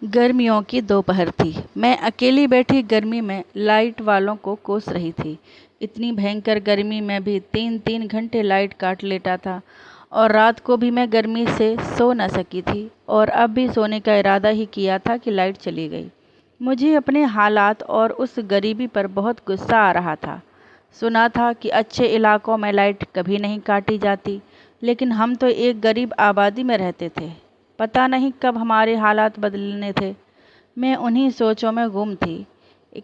गर्मियों की दोपहर थी। मैं अकेली बैठी गर्मी में लाइट वालों को कोस रही थी। इतनी भयंकर गर्मी में भी 3-3 घंटे लाइट काट लेटा था और रात को भी मैं गर्मी से सो न सकी थी और अब भी सोने का इरादा ही किया था कि लाइट चली गई। मुझे अपने हालात और उस गरीबी पर बहुत गुस्सा आ रहा था। सुना था कि अच्छे इलाकों में लाइट कभी नहीं काटी जाती, लेकिन हम तो एक गरीब आबादी में रहते थे। पता नहीं कब हमारे हालात बदलने थे। मैं उन्हीं सोचों में गुम थी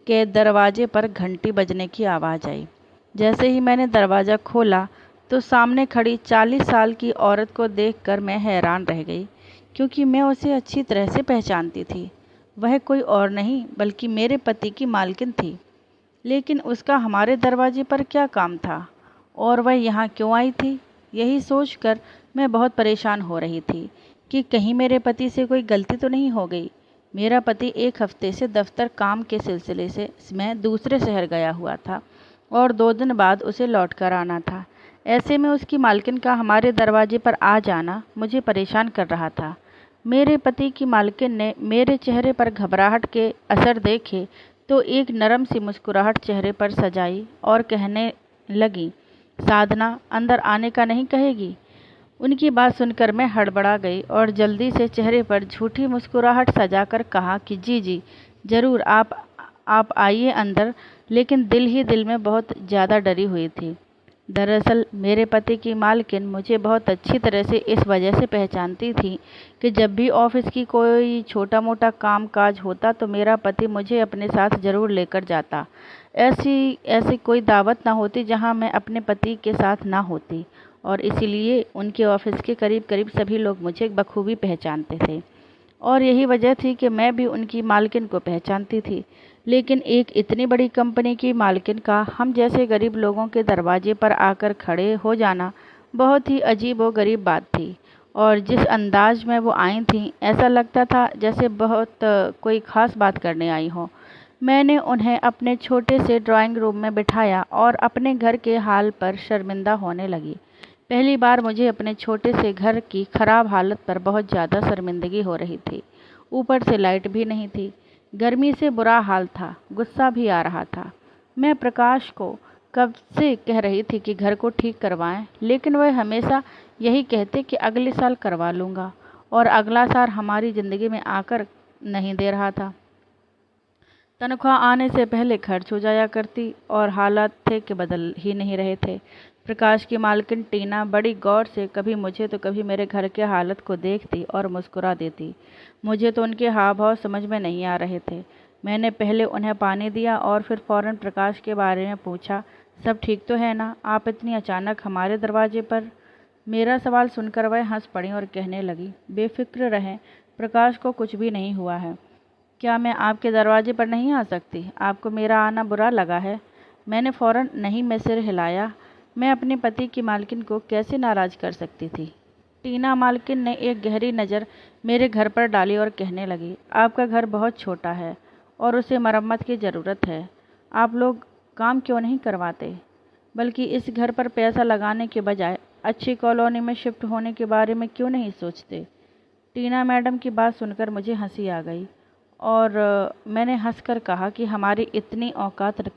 कि दरवाजे पर घंटी बजने की आवाज़ आई। जैसे ही मैंने दरवाज़ा खोला तो सामने खड़ी 40 साल की औरत को देखकर मैं हैरान रह गई, क्योंकि मैं उसे अच्छी तरह से पहचानती थी। वह कोई और नहीं बल्कि मेरे पति की मालकिन थी। लेकिन उसका हमारे दरवाजे पर क्या काम था और वह यहाँ क्यों आई थी? यही सोचकर मैं बहुत परेशान हो रही थी कि कहीं मेरे पति से कोई गलती तो नहीं हो गई। मेरा पति एक हफ्ते से दफ्तर काम के सिलसिले से मैं दूसरे शहर गया हुआ था और 2 दिन बाद उसे लौट कर आना था। ऐसे में उसकी मालकिन का हमारे दरवाजे पर आ जाना मुझे परेशान कर रहा था। मेरे पति की मालकिन ने मेरे चेहरे पर घबराहट के असर देखे तो एक नरम सी मुस्कुराहट चेहरे पर सजाई और कहने लगी, साधना, अंदर आने का नहीं कहेगी? उनकी बात सुनकर मैं हड़बड़ा गई और जल्दी से चेहरे पर झूठी मुस्कुराहट सजाकर कहा कि जी जी ज़रूर, आप आइए अंदर। लेकिन दिल ही दिल में बहुत ज़्यादा डरी हुई थी। दरअसल मेरे पति की मालकिन मुझे बहुत अच्छी तरह से इस वजह से पहचानती थी कि जब भी ऑफिस की कोई छोटा मोटा काम काज होता तो मेरा पति मुझे अपने साथ ज़रूर लेकर जाता। ऐसी ऐसी कोई दावत ना होती जहां मैं अपने पति के साथ ना होती, और इसीलिए उनके ऑफिस के करीब करीब सभी लोग मुझे बखूबी पहचानते थे। और यही वजह थी कि मैं भी उनकी मालकिन को पहचानती थी। लेकिन एक इतनी बड़ी कंपनी की मालकिन का हम जैसे गरीब लोगों के दरवाजे पर आकर खड़े हो जाना बहुत ही अजीब व गरीब बात थी। और जिस अंदाज में वो आई थीं, ऐसा लगता था जैसे बहुत कोई ख़ास बात करने आई हो। मैंने उन्हें अपने छोटे से ड्राइंग रूम में बिठाया और अपने घर के हाल पर शर्मिंदा होने लगी। पहली बार मुझे अपने छोटे से घर की खराब हालत पर बहुत ज़्यादा शर्मिंदगी हो रही थी। ऊपर से लाइट भी नहीं थी। गर्मी से बुरा हाल था, गुस्सा भी आ रहा था। मैं प्रकाश को कब से कह रही थी कि घर को ठीक करवाएं, लेकिन वह हमेशा यही कहते कि अगले साल करवा लूँगा, और अगला साल हमारी ज़िंदगी में आकर नहीं दे रहा था। तनख्वाह आने से पहले खर्च हो जाया करती और हालात थे कि बदल ही नहीं रहे थे। प्रकाश की मालकिन टीना बड़ी गौर से कभी मुझे तो कभी मेरे घर के हालत को देखती और मुस्कुरा देती। मुझे तो उनके हाव भाव समझ में नहीं आ रहे थे। मैंने पहले उन्हें पानी दिया और फिर फौरन प्रकाश के बारे में पूछा, सब ठीक तो है ना? आप इतनी अचानक हमारे दरवाजे पर? मेरा सवाल सुनकर वह हंस पड़ी और कहने लगी, बेफिक्र रहें, प्रकाश को कुछ भी नहीं हुआ है। क्या मैं आपके दरवाजे पर नहीं आ सकती? आपको मेरा आना बुरा लगा है? मैंने फौरन नहीं में सिर हिलाया। मैं अपने पति की मालकिन को कैसे नाराज़ कर सकती थी? टीना मालकिन ने एक गहरी नज़र मेरे घर पर डाली और कहने लगी, आपका घर बहुत छोटा है और उसे मरम्मत की ज़रूरत है। आप लोग काम क्यों नहीं करवाते, बल्कि इस घर पर पैसा लगाने के बजाय अच्छी कॉलोनी में शिफ्ट होने के बारे में क्यों नहीं सोचते? टीना मैडम की बात सुनकर मुझे हंसी आ गई और मैंने हंसकर कहा कि हमारी इतनी औकात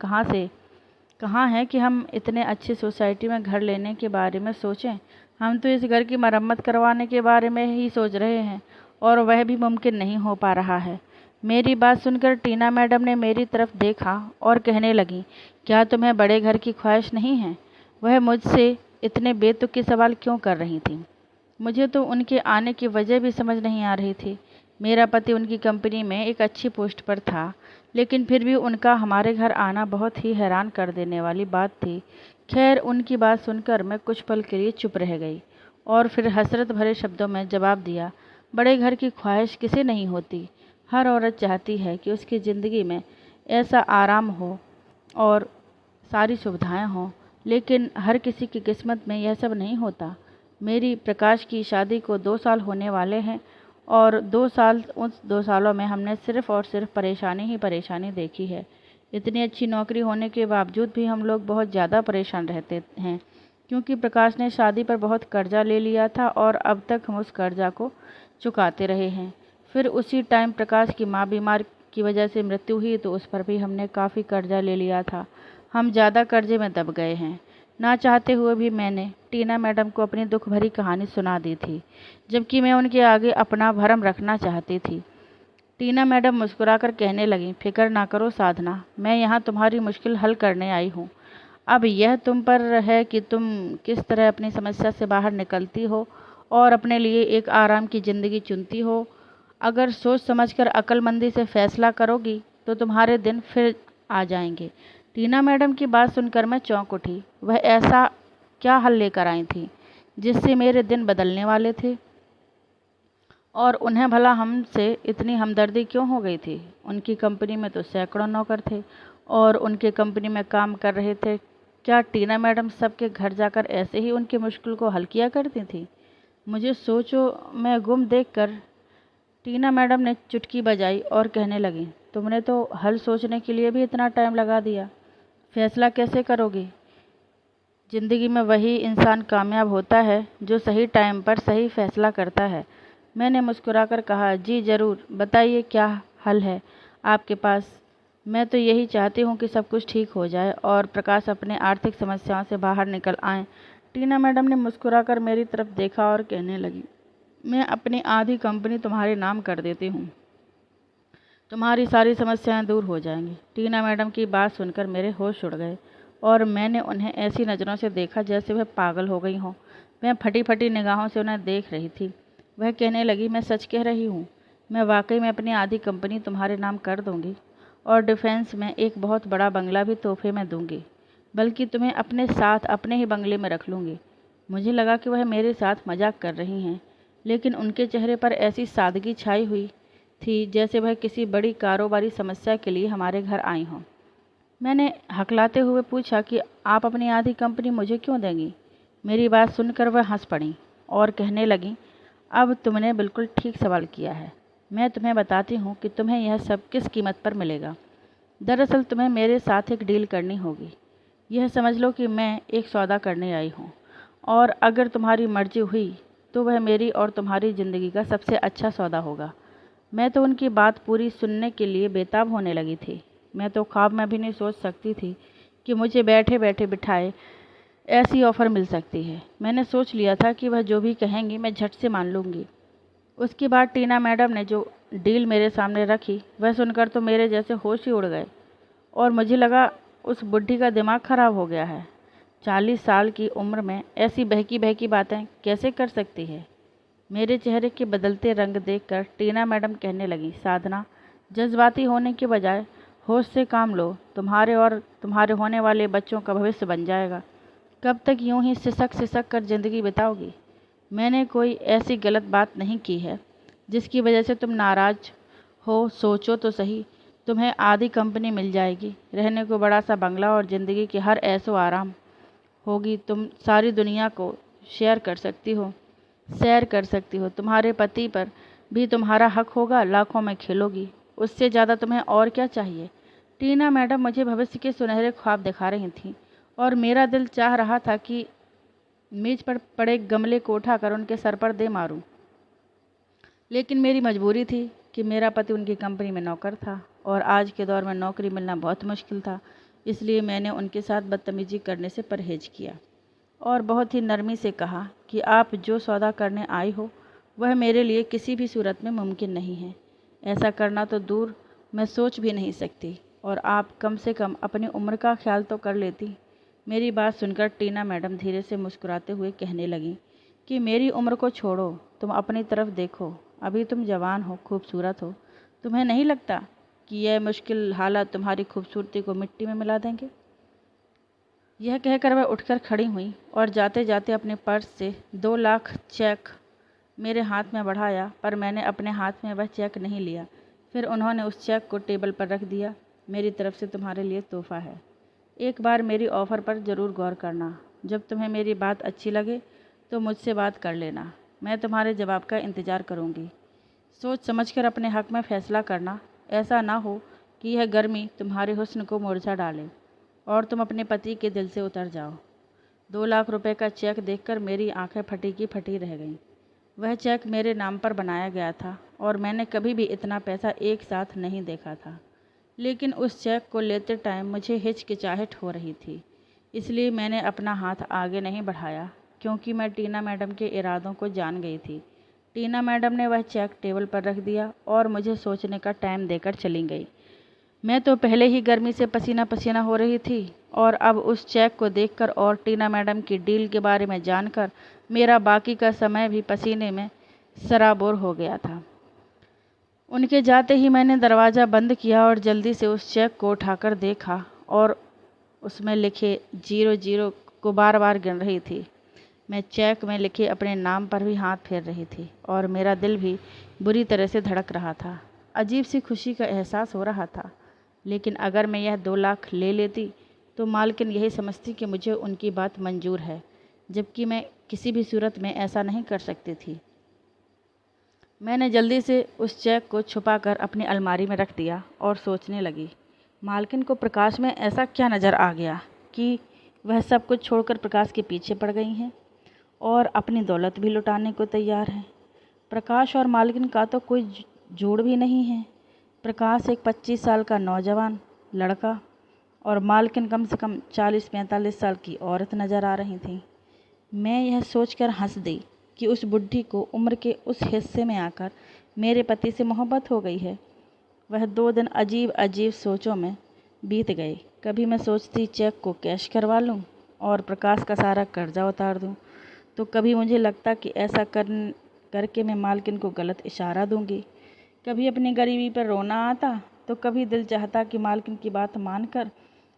कहाँ है कि हम इतने अच्छी सोसाइटी में घर लेने के बारे में सोचें। हम तो इस घर की मरम्मत करवाने के बारे में ही सोच रहे हैं और वह भी मुमकिन नहीं हो पा रहा है। मेरी बात सुनकर टीना मैडम ने मेरी तरफ देखा और कहने लगी, क्या तुम्हें बड़े घर की ख्वाहिश नहीं है? वह मुझसे इतने बेतुके सवाल क्यों कर रही थी? मुझे तो उनके आने की वजह भी समझ नहीं आ रही थी। मेरा पति उनकी कंपनी में एक अच्छी पोस्ट पर था, लेकिन फिर भी उनका हमारे घर आना बहुत ही हैरान कर देने वाली बात थी। खैर, उनकी बात सुनकर मैं कुछ पल के लिए चुप रह गई और फिर हसरत भरे शब्दों में जवाब दिया, बड़े घर की ख्वाहिश किसे नहीं होती? हर औरत चाहती है कि उसकी ज़िंदगी में ऐसा आराम हो और सारी सुविधाएं हों, लेकिन हर किसी की किस्मत में यह सब नहीं होता। मेरी प्रकाश की शादी को 2 साल होने वाले हैं और उस 2 सालों में हमने सिर्फ़ और सिर्फ परेशानी ही परेशानी देखी है। इतनी अच्छी नौकरी होने के बावजूद भी हम लोग बहुत ज़्यादा परेशान रहते हैं, क्योंकि प्रकाश ने शादी पर बहुत कर्जा ले लिया था और अब तक हम उस कर्जा को चुकाते रहे हैं। फिर उसी टाइम प्रकाश की माँ बीमार की वजह से मृत्यु हुई तो उस पर भी हमने काफ़ी कर्जा ले लिया था। हम ज़्यादा कर्जे में दब गए हैं। ना चाहते हुए भी मैंने टीना मैडम को अपनी दुख भरी कहानी सुना दी थी, जबकि मैं उनके आगे अपना भरम रखना चाहती थी। टीना मैडम मुस्कुराकर कहने लगीं, फिक्र ना करो साधना, मैं यहाँ तुम्हारी मुश्किल हल करने आई हूँ। अब यह तुम पर है कि तुम किस तरह अपनी समस्या से बाहर निकलती हो और अपने लिए एक आराम की ज़िंदगी चुनती हो। अगर सोच समझकर अक्लमंदी से फैसला करोगी तो तुम्हारे दिन फिर आ जाएंगे। टीना मैडम की बात सुनकर मैं चौंक उठी। वह ऐसा क्या हल लेकर आई थी जिससे मेरे दिन बदलने वाले थे, और उन्हें भला हमसे इतनी हमदर्दी क्यों हो गई थी? उनकी कंपनी में तो सैकड़ों नौकर थे और उनके कंपनी में काम कर रहे थे। क्या टीना मैडम सबके घर जाकर ऐसे ही उनकी मुश्किल को हल किया करती थी? मुझे सोचो में गुम देखकर टीना मैडम ने चुटकी बजाई और कहने लगी, तुमने तो हल सोचने के लिए भी इतना टाइम लगा दिया, फैसला कैसे करोगी? ज़िंदगी में वही इंसान कामयाब होता है जो सही टाइम पर सही फैसला करता है। मैंने मुस्कुराकर कहा, जी ज़रूर, बताइए क्या हल है आपके पास? मैं तो यही चाहती हूँ कि सब कुछ ठीक हो जाए और प्रकाश अपने आर्थिक समस्याओं से बाहर निकल आएँ। टीना मैडम ने मुस्कुराकर मेरी तरफ देखा और कहने लगी, मैं अपनी आधी कंपनी तुम्हारे नाम कर देती हूँ, तुम्हारी सारी समस्याएं दूर हो जाएंगी। टीना मैडम की बात सुनकर मेरे होश उड़ गए और मैंने उन्हें ऐसी नज़रों से देखा जैसे वह पागल हो गई हों। मैं फटी फटी निगाहों से उन्हें देख रही थी। वह कहने लगी, मैं सच कह रही हूँ, मैं वाकई में अपनी आधी कंपनी तुम्हारे नाम कर दूँगी और डिफेंस में एक बहुत बड़ा बंगला भी तोहफे में दूँगी, बल्कि तुम्हें अपने साथ अपने ही बंगले में रख लूँगी। मुझे लगा कि वह मेरे साथ मजाक कर रही हैं, लेकिन उनके चेहरे पर ऐसी सादगी छाई हुई थी जैसे वह किसी बड़ी कारोबारी समस्या के लिए हमारे घर आई हों। मैंने हकलाते हुए पूछा कि आप अपनी आधी कंपनी मुझे क्यों देंगी? मेरी बात सुनकर वह हंस पड़ी और कहने लगी, अब तुमने बिल्कुल ठीक सवाल किया है। मैं तुम्हें बताती हूँ कि तुम्हें यह सब किस कीमत पर मिलेगा। दरअसल तुम्हें मेरे साथ एक डील करनी होगी। यह समझ लो कि मैं एक सौदा करने आई हूँ और अगर तुम्हारी मर्जी हुई तो वह मेरी और तुम्हारी ज़िंदगी का सबसे अच्छा सौदा होगा। मैं तो उनकी बात पूरी सुनने के लिए बेताब होने लगी थी। मैं तो ख्वाब में भी नहीं सोच सकती थी कि मुझे बैठे बैठे बिठाए ऐसी ऑफ़र मिल सकती है। मैंने सोच लिया था कि वह जो भी कहेंगी मैं झट से मान लूँगी। उसके बाद टीना मैडम ने जो डील मेरे सामने रखी वह सुनकर तो मेरे जैसे होश ही उड़ गए और मुझे लगा उस बुढ़ी का दिमाग खराब हो गया है। 40 साल की उम्र में ऐसी बहकी बहकी बातें कैसे कर सकती है? मेरे चेहरे के बदलते रंग देखकर टीना मैडम कहने लगी, साधना, जज्बाती होने के बजाय होश से काम लो, तुम्हारे और तुम्हारे होने वाले बच्चों का भविष्य बन जाएगा। कब तक यूं ही सिसक सिसक कर ज़िंदगी बिताओगी? मैंने कोई ऐसी गलत बात नहीं की है जिसकी वजह से तुम नाराज हो। सोचो तो सही, तुम्हें आधी कंपनी मिल जाएगी, रहने को बड़ा सा बंगला और ज़िंदगी की हर ऐशो आराम होगी। तुम सारी दुनिया को शेयर कर सकती हो, सैर कर सकती हो। तुम्हारे पति पर भी तुम्हारा हक होगा, लाखों में खेलोगी। उससे ज़्यादा तुम्हें और क्या चाहिए? टीना मैडम मुझे भविष्य के सुनहरे ख्वाब दिखा रही थीं और मेरा दिल चाह रहा था कि मेज पर पड़े गमले को उठाकर उनके सर पर दे मारूं। लेकिन मेरी मजबूरी थी कि मेरा पति उनकी कंपनी में नौकर था और आज के दौर में नौकरी मिलना बहुत मुश्किल था। इसलिए मैंने उनके साथ बदतमीजी करने से परहेज किया और बहुत ही नरमी से कहा कि आप जो सौदा करने आई हो वह मेरे लिए किसी भी सूरत में मुमकिन नहीं है। ऐसा करना तो दूर, मैं सोच भी नहीं सकती, और आप कम से कम अपनी उम्र का ख्याल तो कर लेती। मेरी बात सुनकर टीना मैडम धीरे से मुस्कुराते हुए कहने लगी कि मेरी उम्र को छोड़ो, तुम अपनी तरफ देखो। अभी तुम जवान हो, खूबसूरत हो। तुम्हें नहीं लगता कि यह मुश्किल हालात तुम्हारी खूबसूरती को मिट्टी में मिला देंगे? यह कहकर वह उठकर खड़ी हुई और जाते जाते अपने पर्स से 2 लाख चेक मेरे हाथ में बढ़ाया, पर मैंने अपने हाथ में वह चेक नहीं लिया। फिर उन्होंने उस चेक को टेबल पर रख दिया। मेरी तरफ से तुम्हारे लिए तोहफा है। एक बार मेरी ऑफ़र पर ज़रूर गौर करना। जब तुम्हें मेरी बात अच्छी लगे तो मुझसे बात कर लेना। मैं तुम्हारे जवाब का इंतज़ार करूँगी। सोच समझकर अपने हक़ में फ़ैसला करना। ऐसा ना हो कि यह गर्मी तुम्हारे हुस्न को मुरझा डाले और तुम अपने पति के दिल से उतर जाओ। 2 लाख रुपए का चेक देखकर मेरी आंखें फटी की फटी रह गईं। वह चेक मेरे नाम पर बनाया गया था और मैंने कभी भी इतना पैसा एक साथ नहीं देखा था। लेकिन उस चेक को लेते टाइम मुझे हिचकिचाहट हो रही थी, इसलिए मैंने अपना हाथ आगे नहीं बढ़ाया, क्योंकि मैं टीना मैडम के इरादों को जान गई थी। टीना मैडम ने वह चेक टेबल पर रख दिया और मुझे सोचने का टाइम देकर चली गई। मैं तो पहले ही गर्मी से पसीना पसीना हो रही थी और अब उस चेक को देखकर और टीना मैडम की डील के बारे में जानकर मेरा बाकी का समय भी पसीने में सराबोर हो गया था। उनके जाते ही मैंने दरवाज़ा बंद किया और जल्दी से उस चेक को उठाकर देखा और उसमें लिखे 00 को बार बार गिन रही थी। मैं चेक में लिखे अपने नाम पर भी हाथ फेर रही थी और मेरा दिल भी बुरी तरह से धड़क रहा था। अजीब सी खुशी का एहसास हो रहा था। लेकिन अगर मैं यह 2 लाख ले लेती तो मालकिन यही समझती कि मुझे उनकी बात मंजूर है, जबकि मैं किसी भी सूरत में ऐसा नहीं कर सकती थी। मैंने जल्दी से उस चेक को छुपाकर अपनी अलमारी में रख दिया और सोचने लगी, मालकिन को प्रकाश में ऐसा क्या नज़र आ गया कि वह सब कुछ छोड़कर प्रकाश के पीछे पड़ गई हैं और अपनी दौलत भी लुटाने को तैयार हैं। प्रकाश और मालकिन का तो कोई जोड़ भी नहीं है। प्रकाश एक 25 साल का नौजवान लड़का और मालकिन कम से कम 40-45 साल की औरत नज़र आ रही थी। मैं यह सोचकर हंस दी कि उस बुढ़ी को उम्र के उस हिस्से में आकर मेरे पति से मोहब्बत हो गई है। वह 2 दिन अजीब अजीब सोचों में बीत गए। कभी मैं सोचती चेक को कैश करवा लूं और प्रकाश का सारा कर्जा उतार दूं, तो कभी मुझे लगता कि ऐसा करके मैं मालकिन को गलत इशारा दूंगी। कभी अपनी गरीबी पर रोना आता तो कभी दिल चाहता कि मालकिन की बात मानकर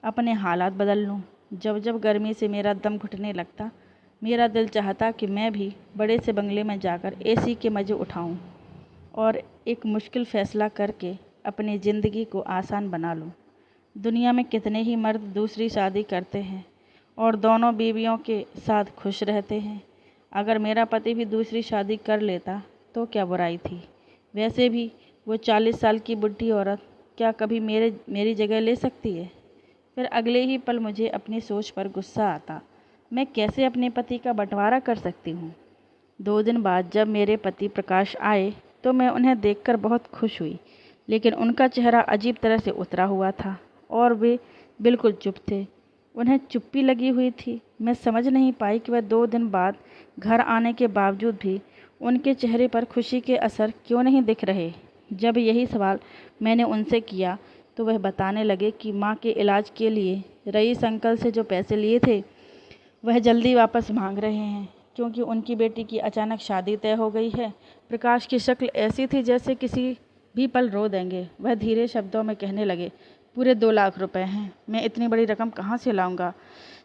अपने हालात बदल लूं। जब जब गर्मी से मेरा दम घुटने लगता, मेरा दिल चाहता कि मैं भी बड़े से बंगले में जाकर एसी के मज़े उठाऊं और एक मुश्किल फ़ैसला करके अपनी ज़िंदगी को आसान बना लूं। दुनिया में कितने ही मर्द दूसरी शादी करते हैं और दोनों बीवियों के साथ खुश रहते हैं। अगर मेरा पति भी दूसरी शादी कर लेता तो क्या बुराई थी। वैसे भी वो 40 साल की बुढ़ी औरत क्या कभी मेरी जगह ले सकती है। फिर अगले ही पल मुझे अपनी सोच पर गुस्सा आता। मैं कैसे अपने पति का बंटवारा कर सकती हूँ। 2 दिन बाद जब मेरे पति प्रकाश आए तो मैं उन्हें देखकर बहुत खुश हुई, लेकिन उनका चेहरा अजीब तरह से उतरा हुआ था और वे बिल्कुल चुप थे। उन्हें चुप्पी लगी हुई थी। मैं समझ नहीं पाई कि वह 2 दिन बाद घर आने के बावजूद भी उनके चेहरे पर खुशी के असर क्यों नहीं दिख रहे। जब यही सवाल मैंने उनसे किया तो वह बताने लगे कि माँ के इलाज के लिए रईस अंकल से जो पैसे लिए थे वह जल्दी वापस मांग रहे हैं, क्योंकि उनकी बेटी की अचानक शादी तय हो गई है। प्रकाश की शक्ल ऐसी थी जैसे किसी भी पल रो देंगे। वह धीरे शब्दों में कहने लगे, पूरे 2 लाख रुपए हैं। मैं इतनी बड़ी रकम कहाँ से लाऊंगा।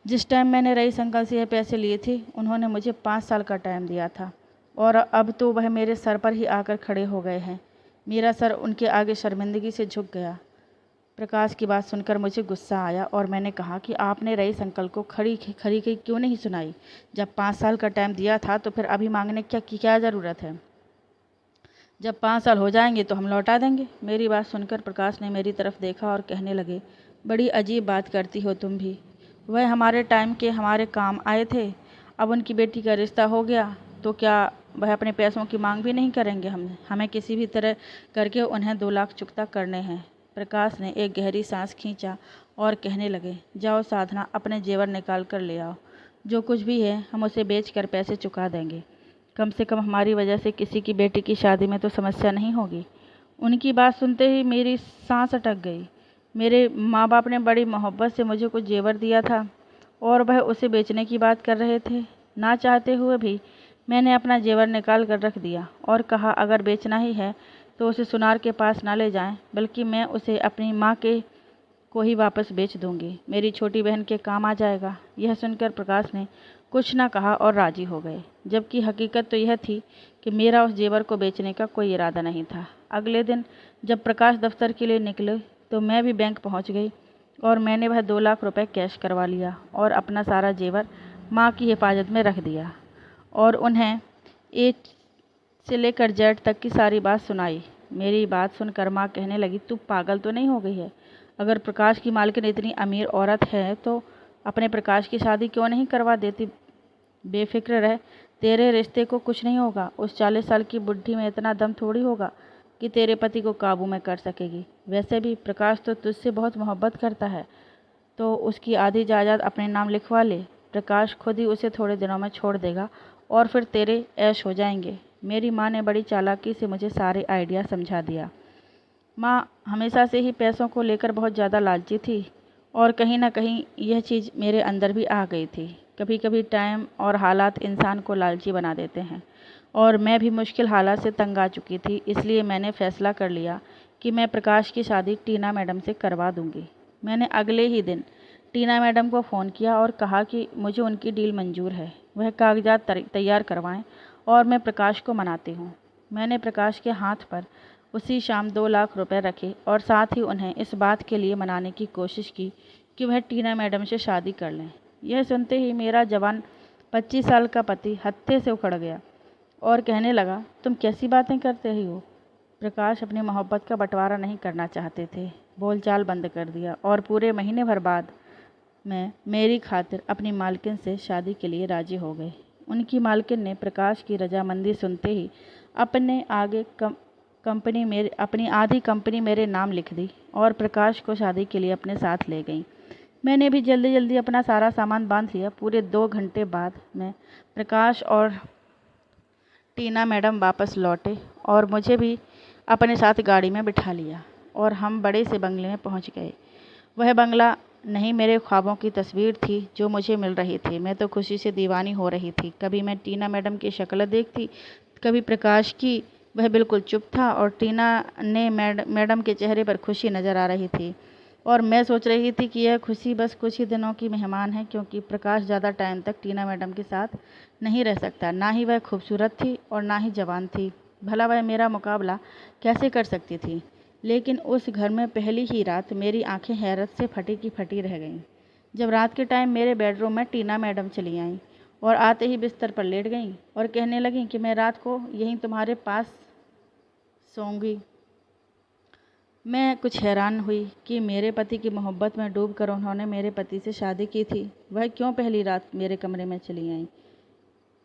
जिस टाइम मैंने रईस अंकल से यह पैसे लिए थे उन्होंने मुझे 5 साल का टाइम दिया था और अब तो वह मेरे सर पर ही आकर खड़े हो गए हैं। मेरा सर उनके आगे शर्मिंदगी से झुक गया। प्रकाश की बात सुनकर मुझे गुस्सा आया और मैंने कहा कि आपने रईस अंकल को खड़ी क्यों नहीं सुनाई। जब 5 साल का टाइम दिया था तो फिर अभी मांगने की क्या ज़रूरत है। जब 5 साल हो जाएंगे तो हम लौटा देंगे। मेरी बात सुनकर प्रकाश ने मेरी तरफ देखा और कहने लगे, बड़ी अजीब बात करती हो तुम भी। वह हमारे टाइम के हमारे काम आए थे। अब उनकी बेटी का रिश्ता हो गया तो क्या वह अपने पैसों की मांग भी नहीं करेंगे। हमें किसी भी तरह करके उन्हें 2 लाख चुकता करने हैं। प्रकाश ने एक गहरी सांस खींचा और कहने लगे, जाओ साधना, अपने जेवर निकाल कर ले आओ। जो कुछ भी है हम उसे बेचकर पैसे चुका देंगे। कम से कम हमारी वजह से किसी की बेटी की शादी में तो समस्या नहीं होगी। उनकी बात सुनते ही मेरी सांस अटक गई। मेरे माँ बाप ने बड़ी मोहब्बत से मुझे कुछ जेवर दिया था और वह उसे बेचने की बात कर रहे थे। ना चाहते हुए भी मैंने अपना जेवर निकाल कर रख दिया और कहा, अगर बेचना ही है तो उसे सुनार के पास ना ले जाएं, बल्कि मैं उसे अपनी माँ के को ही वापस बेच दूंगी। मेरी छोटी बहन के काम आ जाएगा। यह सुनकर प्रकाश ने कुछ ना कहा और राजी हो गए, जबकि हकीकत तो यह थी कि मेरा उस जेवर को बेचने का कोई इरादा नहीं था। अगले दिन जब प्रकाश दफ्तर के लिए निकले तो मैं भी बैंक पहुंच गई और मैंने वह 2 लाख रुपए कैश करवा लिया और अपना सारा जेवर माँ की हिफाजत में रख दिया और उन्हें ए से लेकर जेड तक की सारी बात सुनाई। मेरी बात सुनकर माँ कहने लगी, तू पागल तो नहीं हो गई है। अगर प्रकाश की मालकिन इतनी अमीर औरत है तो अपने प्रकाश की शादी क्यों नहीं करवा देती। बेफिक्र रह, तेरे रिश्ते को कुछ नहीं होगा। उस 40 साल की बुढ़ी में इतना दम थोड़ी होगा कि तेरे पति को काबू में कर सकेगी। वैसे भी प्रकाश तो तुझसे बहुत मोहब्बत करता है, तो उसकी आधी जायदाद अपने नाम लिखवा ले। प्रकाश खुद ही उसे थोड़े दिनों में छोड़ देगा और फिर तेरे ऐश हो जाएंगे। मेरी माँ ने बड़ी चालाकी से मुझे सारे आइडिया समझा दिया। माँ हमेशा से ही पैसों को लेकर बहुत ज़्यादा लालची थी और कहीं ना कहीं यह चीज़ मेरे अंदर भी आ गई थी। कभी कभी टाइम और हालात इंसान को लालची बना देते हैं और मैं भी मुश्किल हालात से तंग आ चुकी थी। इसलिए मैंने फैसला कर लिया कि मैं प्रकाश की शादी टीना मैडम से करवा दूंगी। मैंने अगले ही दिन टीना मैडम को फ़ोन किया और कहा कि मुझे उनकी डील मंजूर है, वह कागजात तैयार करवाएं और मैं प्रकाश को मनाती हूँ। मैंने प्रकाश के हाथ पर उसी शाम 2 लाख रुपए रखे और साथ ही उन्हें इस बात के लिए मनाने की कोशिश की कि वह टीना मैडम से शादी कर लें। यह सुनते ही मेरा जवान 25 साल का पति हत्थे से उखड़ गया और कहने लगा, तुम कैसी बातें करते ही हो। प्रकाश अपनी मोहब्बत का बंटवारा नहीं करना चाहते थे। बोलचाल बंद कर दिया और पूरे महीने भर बाद मैं मेरी खातिर अपनी मालकिन से शादी के लिए राजी हो गई। उनकी मालकिन ने प्रकाश की रजामंदी सुनते ही अपनी आधी कंपनी मेरे नाम लिख दी और प्रकाश को शादी के लिए अपने साथ ले गई। मैंने भी जल्दी जल्दी अपना सारा सामान बांध लिया। पूरे 2 घंटे बाद में प्रकाश और टीना मैडम वापस लौटे और मुझे भी अपने साथ गाड़ी में बिठा लिया और हम बड़े से बंगले में पहुंच गए। वह बंगला नहीं मेरे ख्वाबों की तस्वीर थी जो मुझे मिल रही थी। मैं तो खुशी से दीवानी हो रही थी। कभी मैं टीना मैडम की शक्ल देखती, कभी प्रकाश की। वह बिल्कुल चुप था और टीना ने मैडम के चेहरे पर खुशी नज़र आ रही थी और मैं सोच रही थी कि यह खुशी बस कुछ ही दिनों की मेहमान है, क्योंकि प्रकाश ज़्यादा टाइम तक टीना मैडम के साथ नहीं रह सकता। ना ही वह खूबसूरत थी और ना ही जवान थी। भला वह मेरा मुकाबला कैसे कर सकती थी। लेकिन उस घर में पहली ही रात मेरी आंखें हैरत से फटी की फटी रह गईं। जब रात के टाइम मेरे बेडरूम में टीना मैडम चली आईं और आते ही बिस्तर पर लेट गईं और कहने लगीं कि मैं रात को यहीं तुम्हारे पास सोऊंगी। मैं कुछ हैरान हुई कि मेरे पति की मोहब्बत में डूबकर उन्होंने मेरे पति से शादी की थी, वह क्यों पहली रात मेरे कमरे में चली आई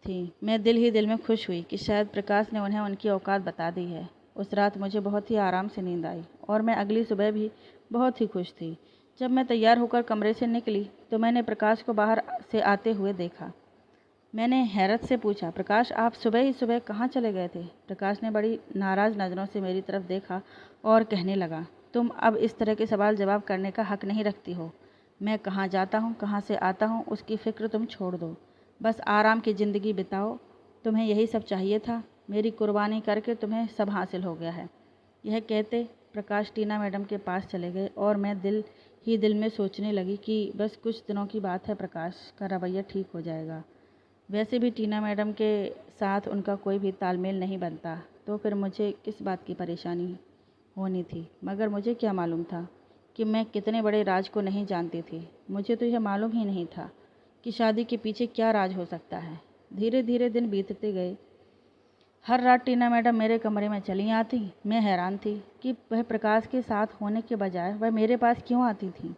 थी। मैं दिल ही दिल में खुश हुई कि शायद प्रकाश ने उन्हें उनकी औकात बता दी है। उस रात मुझे बहुत ही आराम से नींद आई और मैं अगली सुबह भी बहुत ही खुश थी। जब मैं तैयार होकर कमरे से निकली तो मैंने प्रकाश को बाहर से आते हुए देखा। मैंने हैरत से पूछा, प्रकाश आप सुबह ही सुबह कहाँ चले गए थे। प्रकाश ने बड़ी नाराज़ नज़रों से मेरी तरफ देखा और कहने लगा, तुम अब इस तरह के सवाल जवाब करने का हक नहीं रखती हो। मैं कहाँ जाता हूँ, कहाँ से आता हूँ, उसकी फ़िक्र तुम छोड़ दो। बस आराम की ज़िंदगी बिताओ। तुम्हें यही सब चाहिए था। मेरी कुर्बानी करके तुम्हें सब हासिल हो गया है। यह कहते प्रकाश टीना मैडम के पास चले गए और मैं दिल ही दिल में सोचने लगी कि बस कुछ दिनों की बात है, प्रकाश का रवैया ठीक हो जाएगा। वैसे भी टीना मैडम के साथ उनका कोई भी तालमेल नहीं बनता, तो फिर मुझे किस बात की परेशानी होनी थी। मगर मुझे क्या मालूम था कि मैं कितने बड़े राज को नहीं जानती थी। मुझे तो यह मालूम ही नहीं था कि शादी के पीछे क्या राज हो सकता है। धीरे धीरे दिन बीतते गए। हर रात टीना मैडम मेरे कमरे में चली आती। मैं हैरान थी कि वह प्रकाश के साथ होने के बजाय वह मेरे पास क्यों आती थी।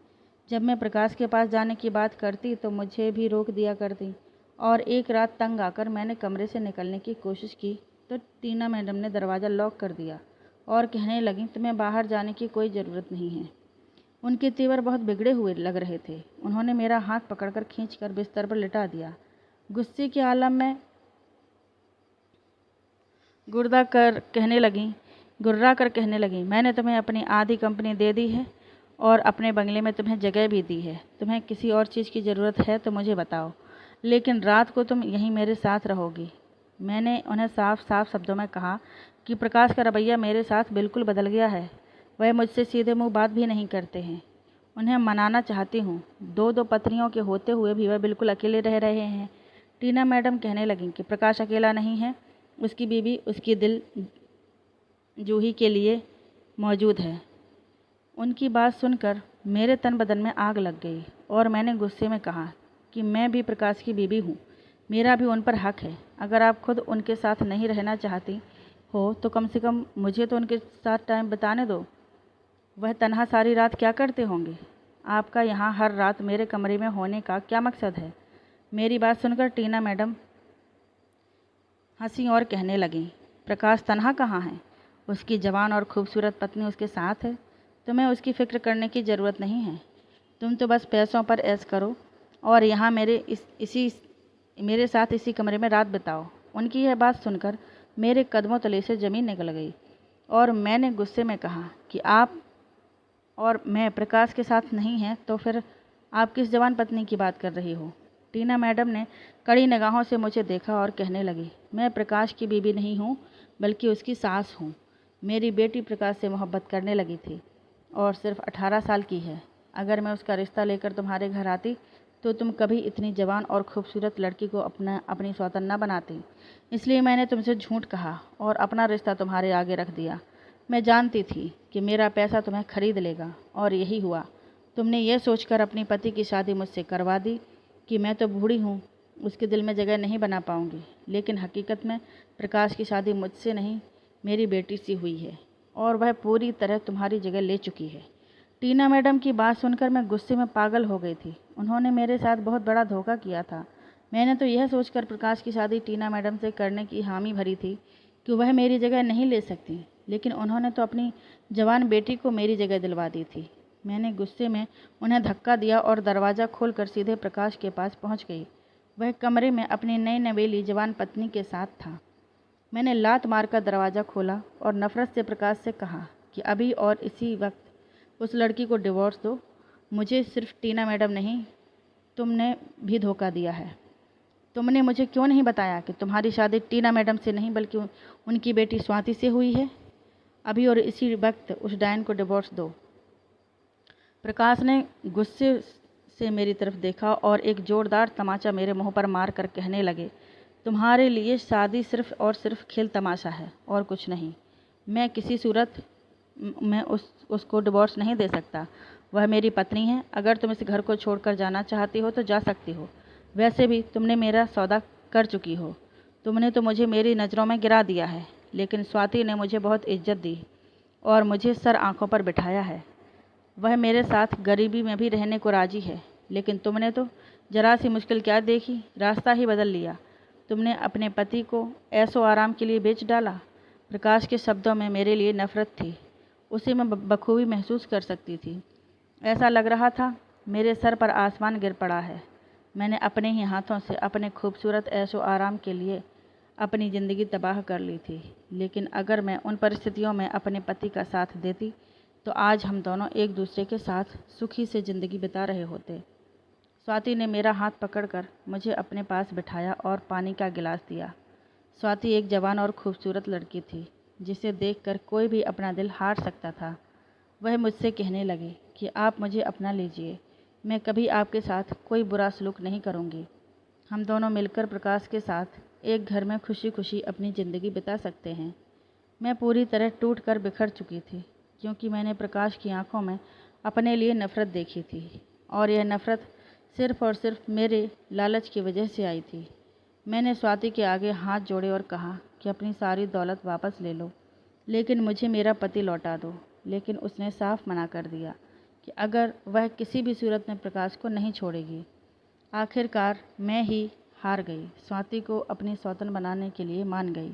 जब मैं प्रकाश के पास जाने की बात करती तो मुझे भी रोक दिया करती और एक रात तंग आकर मैंने कमरे से निकलने की कोशिश की तो टीना मैडम ने दरवाज़ा लॉक कर दिया और कहने लगी, तुम्हें बाहर जाने की कोई ज़रूरत नहीं है। उनके तेवर बहुत बिगड़े हुए लग रहे थे। उन्होंने मेरा हाथ पकड़कर खींचकर बिस्तर पर लिटा दिया। गुस्से के आलम में गुर्रा कर कहने लगी, मैंने तुम्हें अपनी आधी कंपनी दे दी है और अपने बंगले में तुम्हें जगह भी दी है। तुम्हें किसी और चीज़ की ज़रूरत है तो मुझे बताओ, लेकिन रात को तुम यहीं मेरे साथ रहोगी। मैंने उन्हें साफ साफ शब्दों में कहा कि प्रकाश का रवैया मेरे साथ बिल्कुल बदल गया है। वह मुझसे सीधे मुंह बात भी नहीं करते हैं। उन्हें मनाना चाहती हूँ। 2 पत्नियों के होते हुए भी वह बिल्कुल अकेले रह रहे हैं। टीना मैडम कहने लगीं कि प्रकाश अकेला नहीं है, उसकी बीवी उसकी दिल जूही के लिए मौजूद है। उनकी बात सुनकर मेरे तन बदन में आग लग गई और मैंने गुस्से में कहा कि मैं भी प्रकाश की बीवी हूँ, मेरा भी उन पर हक है। अगर आप खुद उनके साथ नहीं रहना चाहती हो तो कम से कम मुझे तो उनके साथ टाइम बिताने दो। वह तन्हा सारी रात क्या करते होंगे। आपका यहाँ हर रात मेरे कमरे में होने का क्या मकसद है। मेरी बात सुनकर टीना मैडम हंसी और कहने लगीं, प्रकाश तन्हा कहाँ है? उसकी जवान और खूबसूरत पत्नी उसके साथ है। तुम्हें उसकी फ़िक्र करने की ज़रूरत नहीं है। तुम तो बस पैसों पर ऐश करो और यहाँ मेरे साथ इसी कमरे में रात बिताओ। उनकी यह बात सुनकर मेरे कदमों तले से ज़मीन निकल गई और मैंने गुस्से में कहा कि आप और मैं प्रकाश के साथ नहीं हैं तो फिर आप किस जवान पत्नी की बात कर रही हो? टीना मैडम ने कड़ी निगाहों से मुझे देखा और कहने लगी, मैं प्रकाश की बीवी नहीं हूँ बल्कि उसकी सास हूँ। मेरी बेटी प्रकाश से मोहब्बत करने लगी थी और सिर्फ 18 साल की है। अगर मैं उसका रिश्ता लेकर तुम्हारे घर आती तो तुम कभी इतनी जवान और खूबसूरत लड़की को अपनी सौतन न बनाती। इसलिए मैंने तुमसे झूठ कहा और अपना रिश्ता तुम्हारे आगे रख दिया। मैं जानती थी कि मेरा पैसा तुम्हें खरीद लेगा और यही हुआ। तुमने ये सोचकर अपनी पति की शादी मुझसे करवा दी कि मैं तो बूढ़ी हूँ, उसके दिल में जगह नहीं बना पाऊँगी। लेकिन हकीकत में प्रकाश की शादी मुझसे नहीं, मेरी बेटी से हुई है और वह पूरी तरह तुम्हारी जगह ले चुकी है। टीना मैडम की बात सुनकर मैं गुस्से में पागल हो गई थी। उन्होंने मेरे साथ बहुत बड़ा धोखा किया था। मैंने तो यह सोचकर प्रकाश की शादी टीना मैडम से करने की हामी भरी थी कि वह मेरी जगह नहीं ले सकती, लेकिन उन्होंने तो अपनी जवान बेटी को मेरी जगह दिलवा दी थी। मैंने गुस्से में उन्हें धक्का दिया और दरवाज़ा खोलकर सीधे प्रकाश के पास पहुंच गई। वह कमरे में अपनी नई नवेली जवान पत्नी के साथ था। मैंने लात मारकर दरवाज़ा खोला और नफ़रत से प्रकाश से कहा कि अभी और इसी वक्त उस लड़की को डिवोर्स दो। मुझे सिर्फ टीना मैडम नहीं, तुमने भी धोखा दिया है। तुमने मुझे क्यों नहीं बताया कि तुम्हारी शादी टीना मैडम से नहीं बल्कि उनकी बेटी स्वाति से हुई है? अभी और इसी वक्त उस डायन को डिवोर्स दो। प्रकाश ने गुस्से से मेरी तरफ देखा और एक ज़ोरदार तमाचा मेरे मुंह पर मार कर कहने लगे, तुम्हारे लिए शादी सिर्फ और सिर्फ खेल तमाशा है और कुछ नहीं। मैं किसी सूरत में उसको डिवोर्स नहीं दे सकता। वह मेरी पत्नी है। अगर तुम इस घर को छोड़कर जाना चाहती हो तो जा सकती हो। वैसे भी तुमने मेरा सौदा कर चुकी हो। तुमने तो मुझे मेरी नज़रों में गिरा दिया है, लेकिन स्वाति ने मुझे बहुत इज्जत दी और मुझे सर आंखों पर बिठाया है। वह मेरे साथ गरीबी में भी रहने को राजी है, लेकिन तुमने तो जरा सी मुश्किल क्या देखी, रास्ता ही बदल लिया। तुमने अपने पति को ऐशो आराम के लिए बेच डाला। प्रकाश के शब्दों में मेरे लिए नफ़रत थी। उसे मैं बखूबी महसूस कर सकती थी। ऐसा लग रहा था मेरे सर पर आसमान गिर पड़ा है। मैंने अपने ही हाथों से अपने खूबसूरत ऐशो आराम के लिए अपनी ज़िंदगी तबाह कर ली थी। लेकिन अगर मैं उन परिस्थितियों में अपने पति का साथ देती तो आज हम दोनों एक दूसरे के साथ सुखी से ज़िंदगी बिता रहे होते। स्वाति ने मेरा हाथ पकड़कर मुझे अपने पास बिठाया और पानी का गिलास दिया। स्वाति एक जवान और खूबसूरत लड़की थी जिसे देखकर कोई भी अपना दिल हार सकता था। वह मुझसे कहने लगी कि आप मुझे अपना लीजिए, मैं कभी आपके साथ कोई बुरा सलूक नहीं करूँगी। हम दोनों मिलकर प्रकाश के साथ एक घर में खुशी खुशी अपनी ज़िंदगी बिता सकते हैं। मैं पूरी तरह टूट कर बिखर चुकी थी, क्योंकि मैंने प्रकाश की आंखों में अपने लिए नफ़रत देखी थी और यह नफ़रत सिर्फ़ और सिर्फ मेरे लालच की वजह से आई थी। मैंने स्वाति के आगे हाथ जोड़े और कहा कि अपनी सारी दौलत वापस ले लो, लेकिन मुझे मेरा पति लौटा दो। लेकिन उसने साफ मना कर दिया कि अगर वह किसी भी सूरत में प्रकाश को नहीं छोड़ेगी। आखिरकार मैं ही हार गई। स्वाति को अपनी सौतन बनाने के लिए मान गई।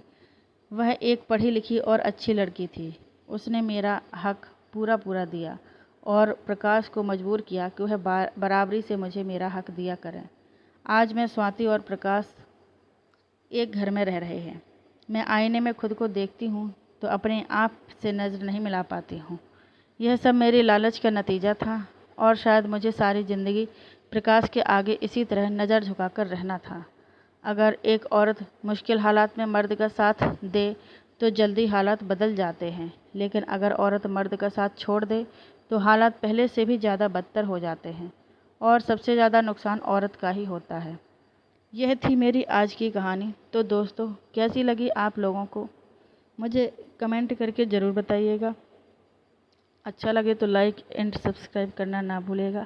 वह एक पढ़ी लिखी और अच्छी लड़की थी। उसने मेरा हक पूरा दिया और प्रकाश को मजबूर किया कि वह बराबरी से मुझे मेरा हक दिया करें। आज मैं स्वाति और प्रकाश एक घर में रह रहे हैं। मैं आईने में खुद को देखती हूँ तो अपने आप से नज़र नहीं मिला पाती हूँ। यह सब मेरे लालच का नतीजा था और शायद मुझे सारी ज़िंदगी प्रकाश के आगे इसी तरह नज़र झुकाकर रहना था। अगर एक औरत मुश्किल हालात में मर्द का साथ दे तो जल्दी हालात बदल जाते हैं, लेकिन अगर औरत मर्द का साथ छोड़ दे तो हालात पहले से भी ज़्यादा बदतर हो जाते हैं और सबसे ज़्यादा नुकसान औरत का ही होता है। यह थी मेरी आज की कहानी। तो दोस्तों, कैसी लगी आप लोगों को मुझे कमेंट करके ज़रूर बताइएगा। अच्छा लगे तो लाइक एंड सब्सक्राइब करना ना भूलिएगा।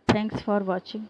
Thanks for watching.